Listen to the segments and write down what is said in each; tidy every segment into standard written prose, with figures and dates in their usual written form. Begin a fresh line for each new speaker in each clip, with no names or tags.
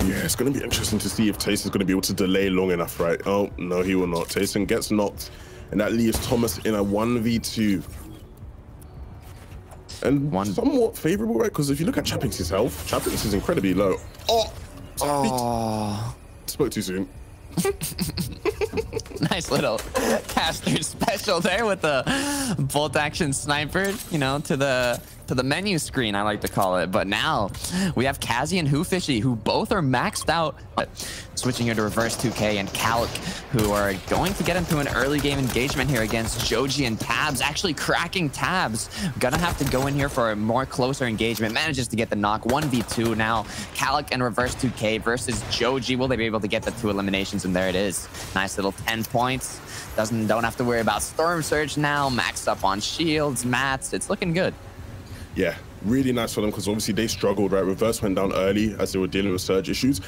Yeah, it's going to be interesting to see if Tayson is going to be able to delay long enough, right? Oh, no, he will not. Tayson gets knocked, and that leaves Thomas in a 1v2. And somewhat favorable, right? Because if you look at Chappings' health, Chappings is incredibly low. Oh, spoke too soon.
Nice little caster special there with the bolt action sniper, you know, to the menu screen, I like to call it. But now we have Kazi and Hoofishy, who both are maxed out. Switching here to reverse 2K and Calc, who are going to get into an early game engagement here against Joji and Tabs. Actually cracking Tabs. Gonna have to go in here for a more closer engagement. Manages to get the knock. 1v2 now. Calc and reverse 2K versus Joji. Will they be able to get the 2 eliminations? And there it is. Nice little 10 points. Don't have to worry about Storm Surge now. Maxed up on shields, mats. It's looking good.
Yeah, really nice for them because obviously they struggled, right? Reverse went down early as they were dealing with surge issues.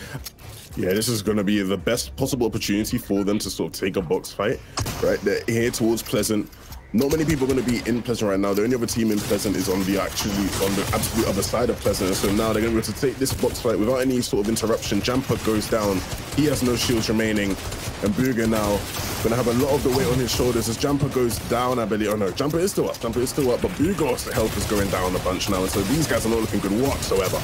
Yeah, this is going to be the best possible opportunity for them to sort of take a box fight, right? They're here towards Pleasant. Not many people are going to be in Pleasant right now. The only other team in Pleasant is on the absolute other side of Pleasant. So now they're going to be able to take this box fight without any sort of interruption. Jumper goes down. He has no shields remaining. And Booga now going to have a lot of the weight on his shoulders as Jumper goes down, I believe. Oh no, Jumper is still up. Jumper is still up. But Booga's health is going down a bunch now. And so these guys are not looking good whatsoever.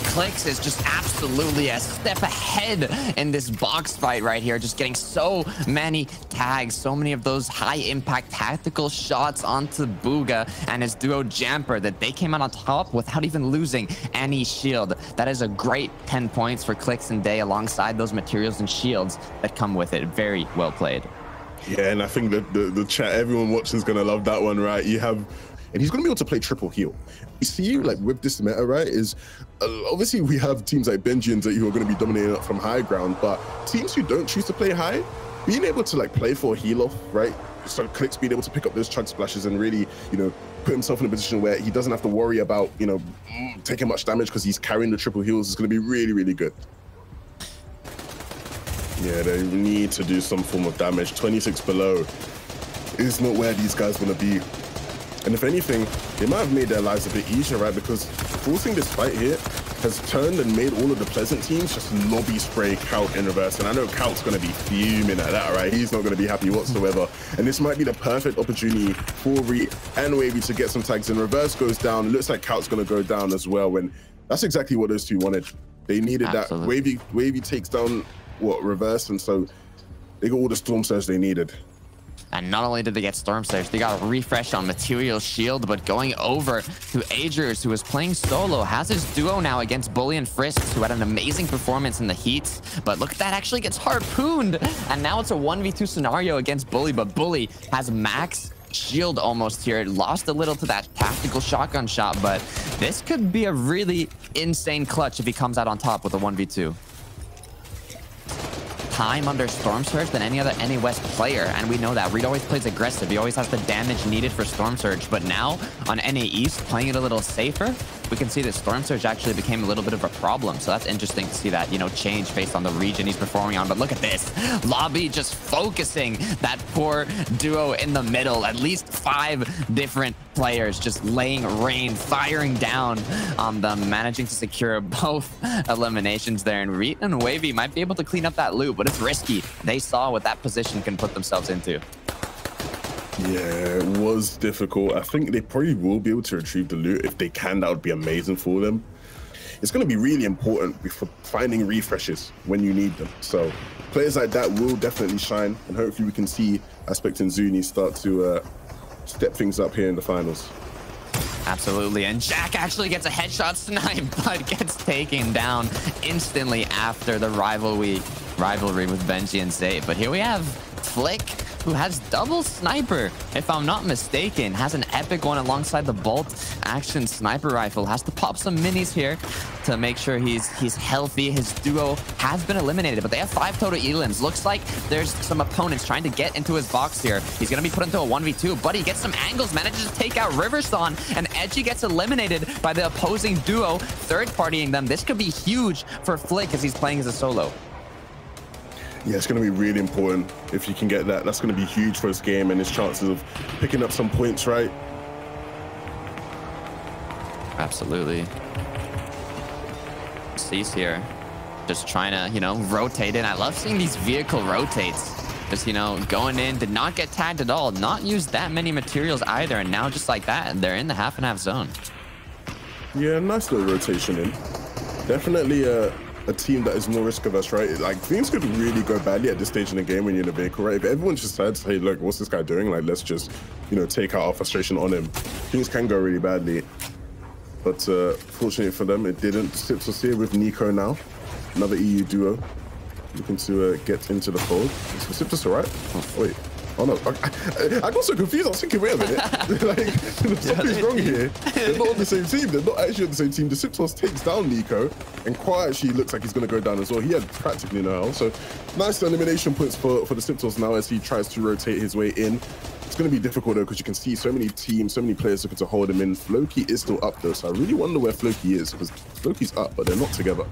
Clix is just absolutely a step ahead in this box fight right here, just getting so many tags, so many of those high impact tactical shots onto Booga and his duo Jamper that they came out on top without even losing any shield. That is a great 10 points for Clix and Day alongside those materials and shields that come with it. Very well played.
Yeah, and I think that the chat, everyone watching is going to love that one, right? You have, and he's going to be able to play triple heal. You see, like with this meta, right, is obviously we have teams like Benji and who are going to be dominating up from high ground, but teams who don't choose to play high, being able to like play for a heal off, right? So Clix being able to pick up those chug splashes and really, you know, put himself in a position where he doesn't have to worry about, you know, taking much damage because he's carrying the triple heals is going to be really, really good. Yeah, they need to do some form of damage. 26 below is not where these guys want to be. And if anything, they might have made their lives a bit easier, right? Because forcing this fight here has turned and made all of the Pleasant teams just lobby spray Calc in reverse. And I know Calc's going to be fuming at that, right? He's not going to be happy whatsoever. And this might be the perfect opportunity for Reed and Wavy to get some tags in. Reverse goes down. It looks like Calc's going to go down as well. And that's exactly what those two wanted. They needed
Absolutely.
that. Wavy takes down, what, Reverse? And so they got all the Storm Surge they needed.
And not only did they get Storm Surge, they got a refresh on Material Shield, but going over to Agers, who is playing solo, has his duo now against Bully and Frisks, who had an amazing performance in the heat. But look at that, actually gets harpooned. And now it's a 1v2 scenario against Bully, but Bully has max shield almost here. Lost a little to that tactical shotgun shot, but this could be a really insane clutch if he comes out on top with a 1v2. Time under Storm Surge than any other NA West player, and we know that Reed always plays aggressive. He always has the damage needed for Storm Surge, but now on NA East playing it a little safer, we can see that Storm Surge actually became a little bit of a problem. So that's interesting to see that, you know, change based on the region he's performing on. But look at this, Lobby just focusing that poor duo in the middle. At least 5 different players just laying rain, firing down on them, managing to secure both eliminations there. And Reed and Wavy might be able to clean up that loop, but it's risky. They saw what that position can put themselves into.
Yeah, it was difficult. I think they probably will be able to retrieve the loot. If they can, that would be amazing for them. It's going to be really important for finding refreshes when you need them. So players like that will definitely shine, and hopefully we can see Aspect and Zuni start to step things up here in the finals.
Absolutely, and Jack actually gets a headshot snipe, but gets taken down instantly after the rivalry with Benji and Zay. But here we have Flick, who has double sniper, if I'm not mistaken. Has an epic one alongside the bolt action sniper rifle. Has to pop some minis here to make sure he's healthy. His duo has been eliminated, but they have 5 total elims. Looks like there's some opponents trying to get into his box here. He's gonna be put into a 1v2, but he gets some angles, manages to take out Riverson, and Edgy gets eliminated by the opposing duo, third partying them. This could be huge for Flick as he's playing as a solo.
Yeah, it's going to be really important if you can get that. That's going to be huge for his game and his chances of picking up some points, right?
Absolutely. Cease here. just trying to, you know, rotate in. I love seeing these vehicle rotates. Just, you know, going in, did not get tagged at all, not use that many materials either, and now just like that, they're in the half and half zone. Yeah,
nice little rotation in. Definitely a team that is more risk averse, right? Like, things could really go badly at this stage in the game when you're in a vehicle, right? If everyone just decides, hey, look, what's this guy doing? Like, let's just, you know, take out our frustration on him. Things can go really badly. But fortunately for them, it didn't. Sipsos here with Nico now. Another EU duo. Looking to get into the fold. Is Sipsos all right? Oh, wait. Oh, no. I got so confused. I was thinking, wait a minute. Like, something's wrong here. They're not on the same team. They're not actually on the same team. The Sipsos takes down Nico, and Kwa actually looks like he's going to go down as well. He had practically no health. So, nice elimination points for the Sipsos now as he tries to rotate his way in. It's going to be difficult, though, because you can see so many teams, so many players looking to hold him in. Floki is still up, though. So, I really wonder where Floki is, because Floki's up, but they're not together.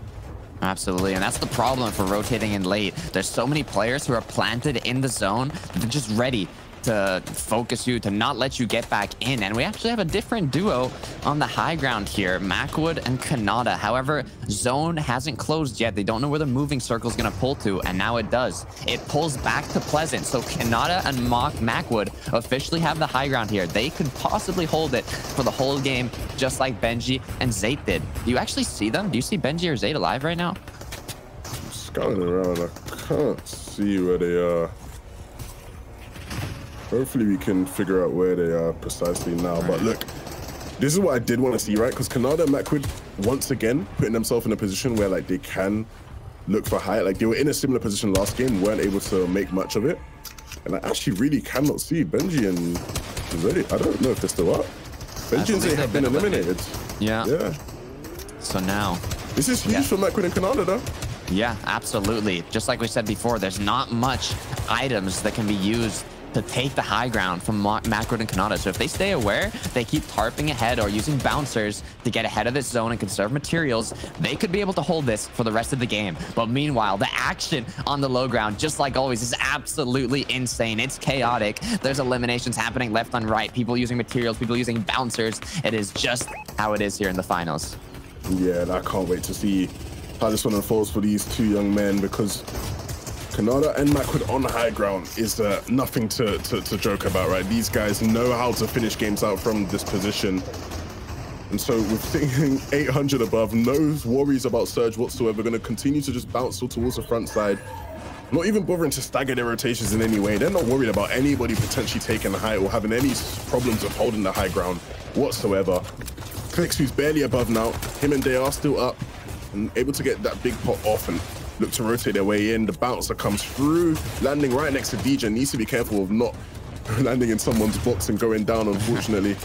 Absolutely, and that's the problem for rotating in late. There's so many players who are planted in the zone that they're just ready to focus you, to not let you get back in. And we actually have a different duo on the high ground here, Mackwood and Kanata. However, zone hasn't closed yet. They don't know where the moving circle is going to pull to, and now it does. It pulls back to Pleasant, so Kanata and Mackwood officially have the high ground here. They could possibly hold it for the whole game, just like Benji and Zayt did. Do you actually see them? Do you see Benji or Zayt alive right now?
I'm scouting around. I can't see where they are. Hopefully we can figure out where they are precisely now. But look, this is what I did want to see, right? Because Kanada and Mackwood, once again, putting themselves in a position where like they can look for height. Like they were in a similar position last game, weren't able to make much of it. And I actually really cannot see Benji and Zayt. I don't know if they're still up. Benji and Zayt have been eliminated.
Yeah. So now.
This is huge for Mackwood and Kanada, though.
Yeah, absolutely. Just like we said before, there's not much items that can be used to take the high ground from Mackwood and Kanata. So if they stay aware, they keep tarping ahead or using bouncers to get ahead of this zone and conserve materials, they could be able to hold this for the rest of the game. But meanwhile, the action on the low ground, just like always, is absolutely insane. It's chaotic. There's eliminations happening left and right. People using materials, people using bouncers. It is just how it is here in the finals.
Yeah, and I can't wait to see how this one unfolds for these two young men, because Kanada and Mackwood on high ground is nothing to joke about, right? These guys know how to finish games out from this position. And so with thinking 800 above, no worries about surge whatsoever, going to continue to just bounce towards the front side. Not even bothering to stagger their rotations in any way. They're not worried about anybody potentially taking the high or having any problems of holding the high ground whatsoever. Clicks, who's barely above now, him and they are still up and able to get that big pot off and look to rotate their way in. The bouncer comes through, landing right next to DJ. Needs to be careful of not landing in someone's box and going down, unfortunately.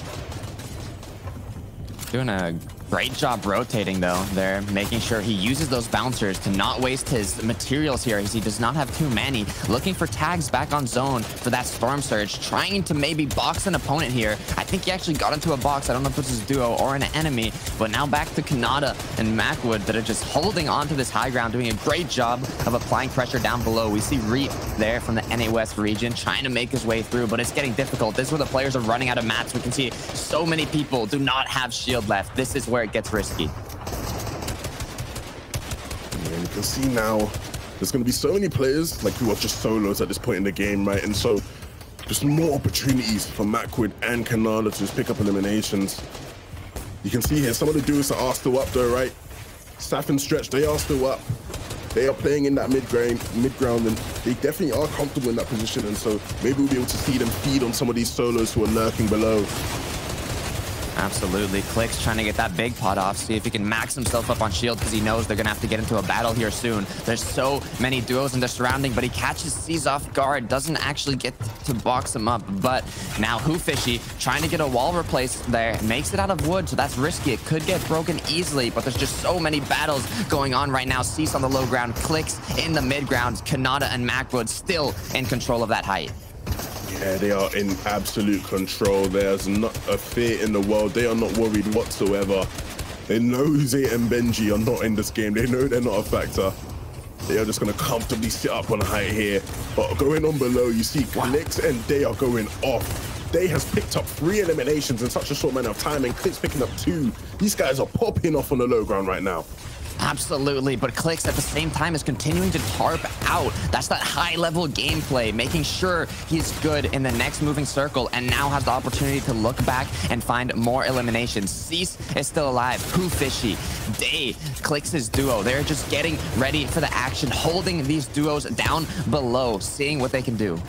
Doing a great job rotating, though. They're making sure he uses those bouncers to not waste his materials here, as he does not have too many. Looking for tags back on zone for that Storm Surge, trying to maybe box an opponent here. I think he actually got into a box. I don't know if it's his duo or an enemy, but now back to Kanata and Mackwood that are just holding on to this high ground, doing a great job of applying pressure down below. We see Reap there from the NA West region trying to make his way through, but it's getting difficult. This is where the players are running out of mats. We can see so many people do not have shield left. This is where it gets risky.
Yeah, you can see now there's going to be so many players like who are just solos at this point in the game, right? And so just more opportunities for Mackwood and Kanada to just pick up eliminations. You can see here some of the duos are still up though, right? Saf and Stretch, they are still up. They are playing in that mid-ground, and they definitely are comfortable in that position. And so maybe we'll be able to see them feed on some of these solos who are lurking below.
Absolutely. Clicks trying to get that big pot off, see if he can max himself up on shield, because he knows they're going to have to get into a battle here soon. There's so many duos in the surrounding, but he catches C's off guard, doesn't actually get to box him up. But now Hoofishy trying to get a wall replaced there, makes it out of wood, so that's risky. It could get broken easily, but there's just so many battles going on right now. Cease on the low ground, Clicks in the mid ground, Kanata and Mackwood still in control of that height.
Yeah, they are in absolute control. There's not a fear in the world. They are not worried whatsoever. They know Zayt and Benji are not in this game. They know they're not a factor. They are just going to comfortably sit up on height here. But going on below, you see Clicks and they are going off. They has picked up 3 eliminations in such a short amount of time, and Clicks picking up 2. These guys are popping off on the low ground right now.
Absolutely, but Clix at the same time is continuing to tarp out. That's that high-level gameplay, making sure he's good in the next moving circle, and now has the opportunity to look back and find more eliminations. Cease is still alive. Who Fishy, Day, Clix's duo. They're just getting ready for the action, holding these duos down below, seeing what they can do.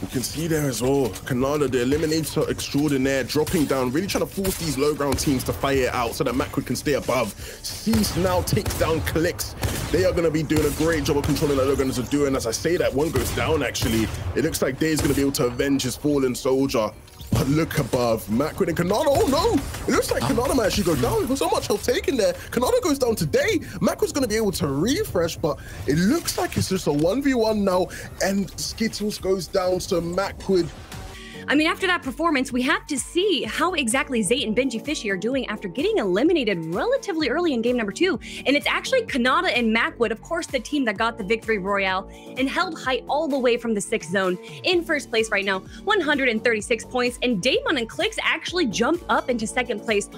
You can see there as well, Canada, the eliminator extraordinaire, dropping down, really trying to force these low ground teams to fight it out so that Macwood can stay above. Cease now takes down Clix. They are going to be doing a great job of controlling that low ground as they're doing. As I say that, one goes down actually. It looks like Day's going to be able to avenge his fallen soldier. But look above, Macwood and Canada. Oh no! It looks like Canada might actually go down. There's so much health taken there. Canada goes down today. Macwood's going to be able to refresh, but it looks like it's just a 1v1 now. And Skittles goes down to Macwood.
I mean, after that performance, we have to see how exactly Zayt and Benji Fishy are doing after getting eliminated relatively early in game number 2. And it's actually Canada and Macwood, of course, the team that got the victory royale and held high all the way from the 6th zone in first place right now, 136 points. And Damon and Clix actually jump up into 2nd place